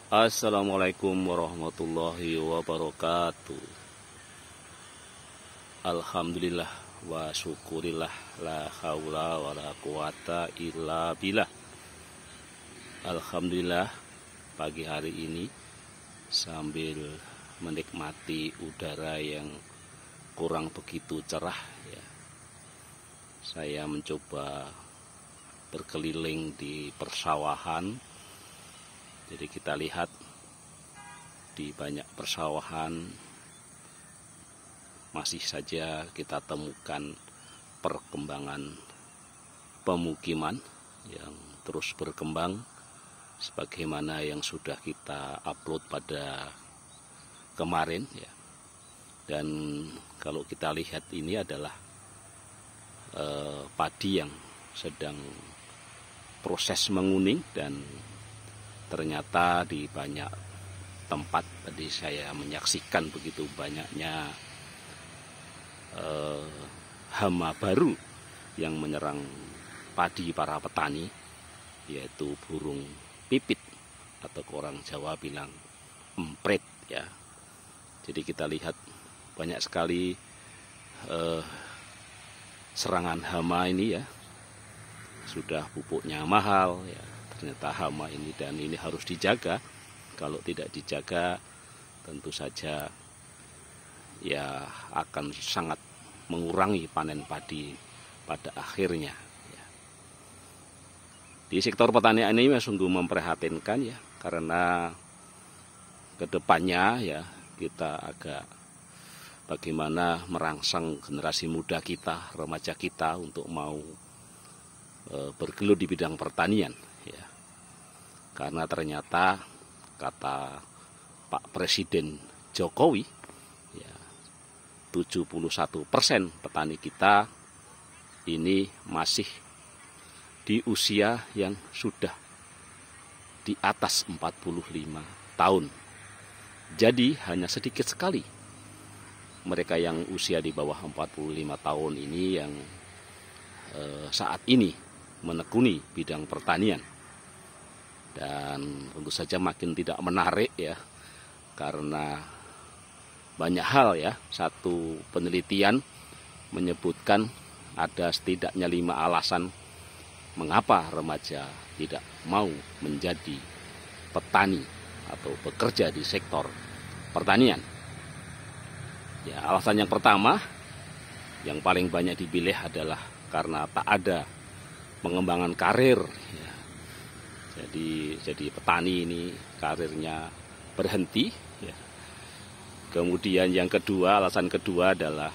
Assalamualaikum warahmatullahi wabarakatuh. Alhamdulillah wa syukurillah, la haula wa la quwata illa billah. Alhamdulillah, pagi hari ini sambil menikmati udara yang kurang begitu cerah ya, saya mencoba berkeliling di persawahan. Jadi kita lihat di banyak persawahan masih saja kita temukan perkembangan pemukiman yang terus berkembang sebagaimana yang sudah kita upload pada kemarin ya. Dan kalau kita lihat ini adalah padi yang sedang proses menguning, dan ternyata di banyak tempat tadi saya menyaksikan begitu banyaknya hama baru yang menyerang padi para petani, yaitu burung pipit atau orang Jawa bilang empret ya. Jadi kita lihat banyak sekali serangan hama ini ya. Sudah pupuknya mahal ya, ternyata hama ini, dan ini harus dijaga. Kalau tidak dijaga tentu saja ya akan sangat mengurangi panen padi pada akhirnya ya. Di sektor pertanian ini sungguh memprihatinkan ya, karena kedepannya ya kita agak bagaimana merangsang generasi muda kita, remaja kita untuk mau bergelut di bidang pertanian ya. Karena ternyata kata Pak Presiden Jokowi ya, 71% petani kita ini masih di usia yang sudah di atas 45 tahun. Jadi hanya sedikit sekali mereka yang usia di bawah 45 tahun ini yang saat ini menekuni bidang pertanian. Dan tentu saja makin tidak menarik ya, karena banyak hal ya. Satu penelitian menyebutkan ada setidaknya 5 alasan mengapa remaja tidak mau menjadi petani atau bekerja di sektor pertanian. Ya, alasan yang pertama yang paling banyak dipilih adalah karena tak ada pengembangan karir ya. Jadi petani ini karirnya berhenti ya. Kemudian yang kedua, alasan kedua adalah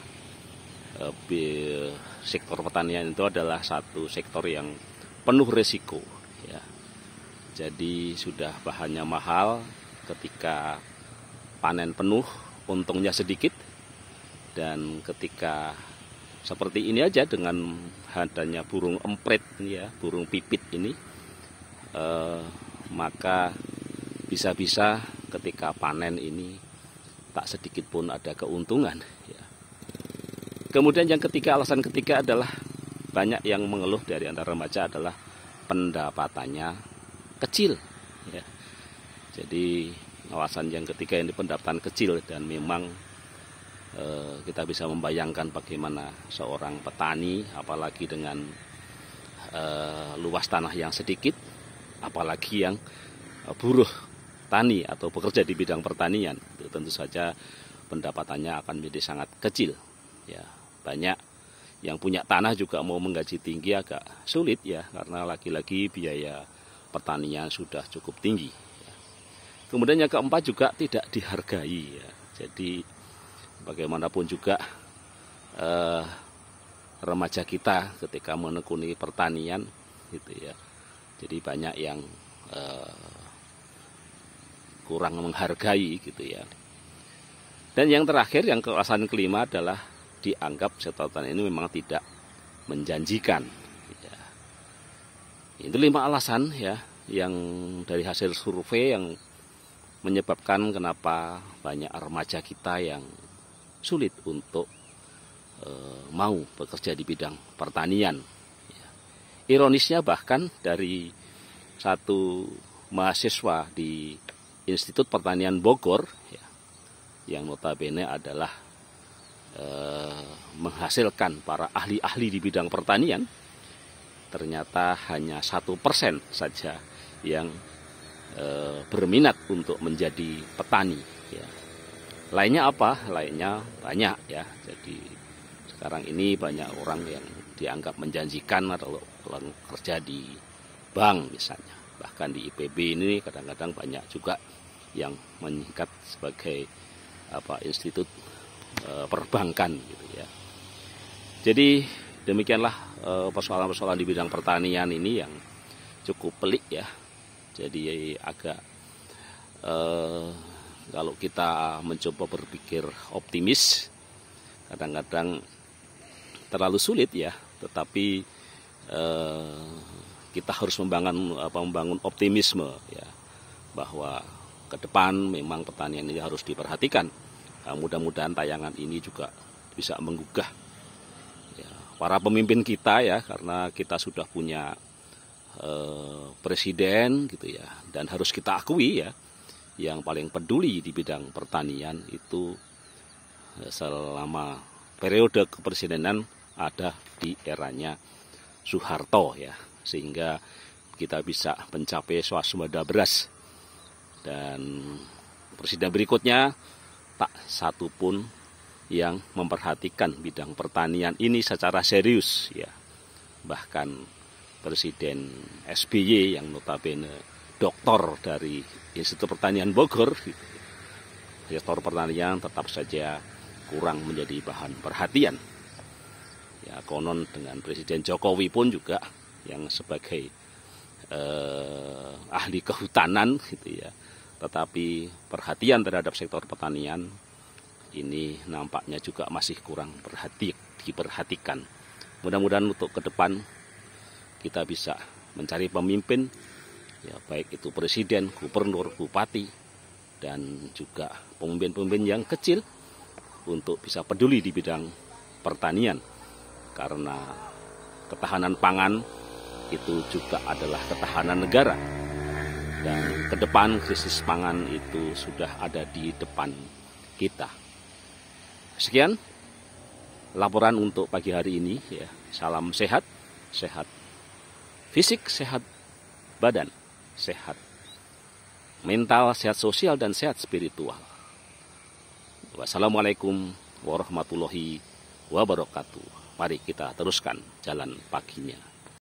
sektor pertanian itu adalah satu sektor yang penuh risiko ya. Jadi sudah bahannya mahal, ketika panen penuh untungnya sedikit, dan ketika seperti ini aja dengan adanya burung empret ya, burung pipit ini, maka bisa-bisa ketika panen ini tak sedikit pun ada keuntungan ya. Kemudian yang ketiga, alasan ketiga adalah banyak yang mengeluh dari antara remaja adalah pendapatannya kecil ya. Jadi alasan yang ketiga ini pendapatan kecil, dan memang kita bisa membayangkan bagaimana seorang petani, apalagi dengan luas tanah yang sedikit, apalagi yang buruh tani atau bekerja di bidang pertanian, itu tentu saja pendapatannya akan menjadi sangat kecil ya. Banyak yang punya tanah juga mau menggaji tinggi agak sulit ya, karena lagi-lagi biaya pertanian sudah cukup tinggi ya. Kemudian yang keempat juga tidak dihargai ya. Jadi bagaimanapun juga remaja kita ketika menekuni pertanian gitu ya, jadi banyak yang kurang menghargai gitu ya. Dan yang terakhir, yang alasan kelima adalah dianggap sektor pertanian ini memang tidak menjanjikan ya. Itu 5 alasan ya yang dari hasil survei yang menyebabkan kenapa banyak remaja kita yang sulit untuk mau bekerja di bidang pertanian. Ironisnya bahkan dari satu mahasiswa di Institut Pertanian Bogor, ya, yang notabene adalah menghasilkan para ahli-ahli di bidang pertanian, ternyata hanya 1% saja yang berminat untuk menjadi petani. Ya. Lainnya apa? Lainnya banyak ya. Jadi sekarang ini banyak orang yang dianggap menjanjikan atau kerja di bank misalnya. Bahkan di IPB ini kadang-kadang banyak juga yang meningkat sebagai institut perbankan gitu ya. Jadi demikianlah persoalan-persoalan di bidang pertanian ini yang cukup pelik ya. Jadi agak kalau kita mencoba berpikir optimis, kadang-kadang terlalu sulit ya. Tetapi kita harus membangun optimisme ya, bahwa ke depan memang pertanian ini harus diperhatikan. Mudah-mudahan tayangan ini juga bisa menggugah ya, para pemimpin kita ya, karena kita sudah punya presiden gitu ya, dan harus kita akui ya, yang paling peduli di bidang pertanian itu selama periode kepresidenan ada di eranya Soeharto ya, sehingga kita bisa mencapai swasembada beras, dan presiden berikutnya tak satu pun yang memperhatikan bidang pertanian ini secara serius ya. Bahkan Presiden SBY yang notabene doktor dari Institut Pertanian Bogor, sektor pertanian tetap saja kurang menjadi bahan perhatian. Ya, konon dengan Presiden Jokowi pun juga yang sebagai ahli kehutanan gitu ya, tetapi perhatian terhadap sektor pertanian ini nampaknya juga masih kurang diperhatikan. Mudah-mudahan untuk ke depan kita bisa mencari pemimpin, ya, baik itu presiden, gubernur, bupati, dan juga pemimpin-pemimpin yang kecil untuk bisa peduli di bidang pertanian. Karena ketahanan pangan itu juga adalah ketahanan negara. Dan ke depan krisis pangan itu sudah ada di depan kita. Sekian laporan untuk pagi hari ini ya. Salam sehat, sehat fisik, sehat badan, sehat mental, sehat sosial, dan sehat spiritual. Wassalamualaikum warahmatullahi wabarakatuh. Mari kita teruskan jalan paginya.